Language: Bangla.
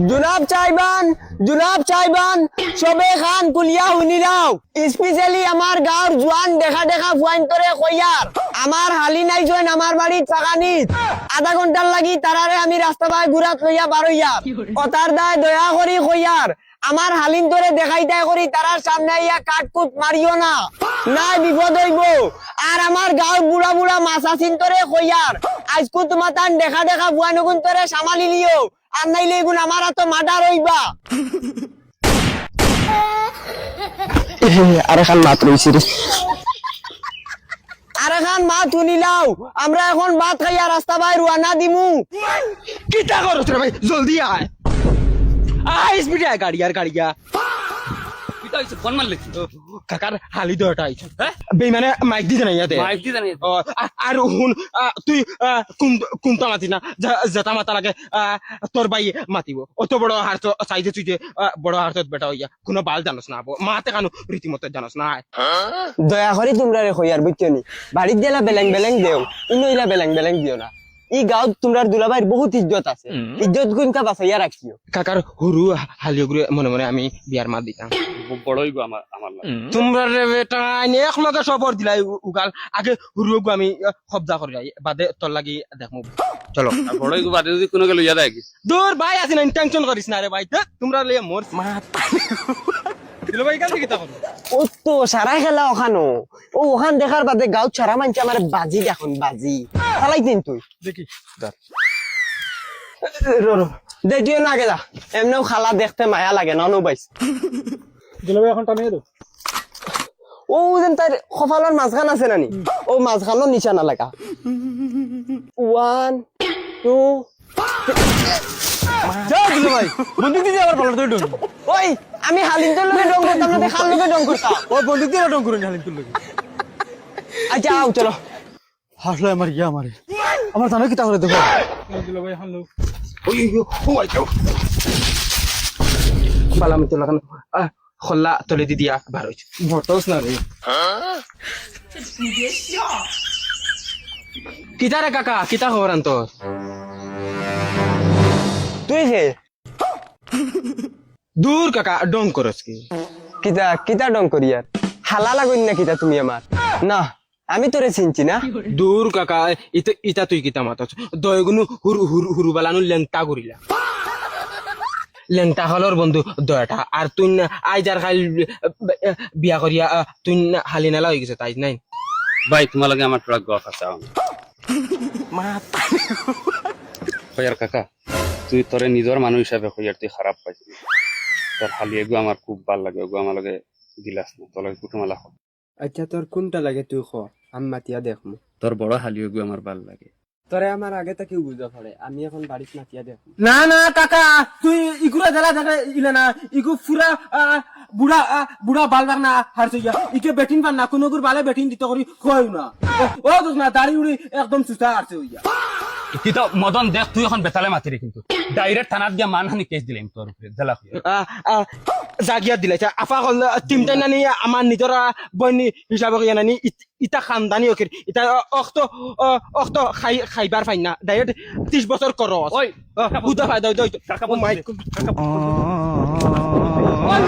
জুনাব চাইবান সবে খান কুলিয়া শুনি নাও স্পেশালি আমার গাঁৱৰ জোয়ান দেখা ফুয়াইন করে কইয়ার আমার হালি নাই জয়েন আমার বাড়ির চাকানিত আধা ঘন্টার লাগি তারারে আমি রাস্তা বাই ঘুরাত লইয়া বারইয়া কথার দায় দয়া করি কইয়ার আমার হালিন ধরে দেখাইতাই করি তারার সামনে ইয়া কাটকুট মারিও না নাই বিপদ হইব আর আমার গাঁৱৰ বুড়া বুড়া মাছা চিন্তরে কইয়ার আজকু তোমার তান দেখা ফুয়াইনগুন তোরে সামালি লিও আর নাইলে এগুন আমার তো মার্ডার হইবা আরে খান মাত রইছি রে আরে খান মা তুলিলাও আমরা এখন ভাত খাইয়া রাস্তা বাই রওনা দিমু কিটা করছ রে ভাই জলদি আয় স্পিডে আয় গাড়িয়া কিটা হইছে ফোন মারলে কাকার হালি দটা আইছ বেমানে মাইক দিতে নাই ইয়াতে মাইক দি জানি আর হুন তুই কোনটা মাতি না যেটা মাতা লাগে তোর ভাই মাতিব অত বড় হার তো চাইছে তুই যে বড় হার তো বেটা হইয়া কোনো বাল জানোস না মাতে কানু রীতিমতো জানোস না দয়া করি তোমরা রে কইয়ার বুঝছনি বাড়ির দিলা বেলেং দেও ইনইলা বেলেং দিও না ই গাঁৱত তোমরার দুলাভাইর বহুত ইজ্জত আছে ইজ্জত গুনকা বাঁচাইয়া রাখিও কাকার হুরু হালিওগুলো মনে মনে আমি বিয়ার মাত দিতাম বড়ই গো আমার লাগে তোমরা রে বেটা এক লগে সবর দিলাই উগাল আগে হুরু গো আমি কবজা করি বাদে তোর লাগি দেখমু চলো বড়ই গো বাদে যদি কোনো গেল ইয়া দেয় কি দূর ভাই আসি না টেনশন করিস না রে ভাই তোমরা লিয়ে মোর দিল ভাই কাল কি তা করো ও তো সারা খেলা ওখানো ওখান দেখার বাদে গাঁৱত সারা মানছে আমার বাজি দেখুন বাজি চালাই দিন তুই দেখি দেখিও না গেলা এমনিও খালা দেখতে মায়া লাগে ননু বাইস দিল ভাই এখন টানিয়ে দাও ও যেন তার কপালের মাঝখান আছে নানি ও মাঝখানোর নিশানা লাগা 1 2 যা দিল ভাই বন্দুক দিয়ে আবার বলতো ডং ওই আমি হালিনদের লগে ডং করতাম না খাল লগে ডং করতাম ও বন্দুক দিয়ে ডং করুন হালিন তুল আচ্ছা আও চলো হাসলো আমার ইয়া আমারে আমার জানো কি তাহলে দেখো দিল ভাই হানলো ওই ও আই যাও বালাম তো লাগানো খল্লা তলে দি দিয়া বার হইছে ভটস না রে কিতা রে কাকা কিতা খবর আন তোর তুই হে দূর কাকা ডং করস কি কিতা ডং করি আর হালা লাগুন না কিতা তুমি আমার না আমি তোরে চিনছি না দূর কাকা ইতা তুই কিতা মাতাছ দয়গুনু হুরু বালানু লেংটা করিলা লেংটা হলর বন্ধু দয়টা আর তুই আই যার খাই বিয়া করিয়া তুই হালি নালা হয়ে গেছে তাই নাই ভাই তোমার লাগে আমার ট্রাক গফ আছে কইয়ার কাকা তুই তোরে নিজর মানুষ হিসাবে কইয়ার তুই খারাপ পাইছিস তোর হালিয়ে গো আমার খুব ভাল লাগে গো আমার লাগে দিলাস না তোর লাগে কুটুমালা হোক আচ্ছা তোর কোনটা লাগে তুই খ আমি মাতিয়া দেখমু তোর বড় হালিয়ে গো আমার ভাল লাগে তোরে আমার আগে থেকে বুঝা পড়ে আমি এখন বাড়িতে মাতিয়া দেখমু না কাকা তুই ইগুলা জ্বালা থাকে ইলে না ইগু পুরা বুড়া বাল বাগ না হার চইয়া ইকে বেটিন পান না কোনো গুর বালে বেটিন দিতে করি কই না ও তো না দাড়ি উড়ি একদম সুতা আরছে হইয়া কি তো মদন দেখ তুই এখন বেতালে মাতি রে কিন্তু ডাইরেক্ট থানাত গিয়া মানহানি কেস দিলাম তোর উপরে জেলা জাগিয়া দিলাইছে আফা কল টিমটা নানি আমার নিজর বনি হিসাবে কইয়া নানি ইটা খানদানি ওকের ইটা অক্ত খাইবার ফাইন না ডাইরেক্ট 30 বছর করস ওই বুদা ফায়দা দই কাকা মাইক বল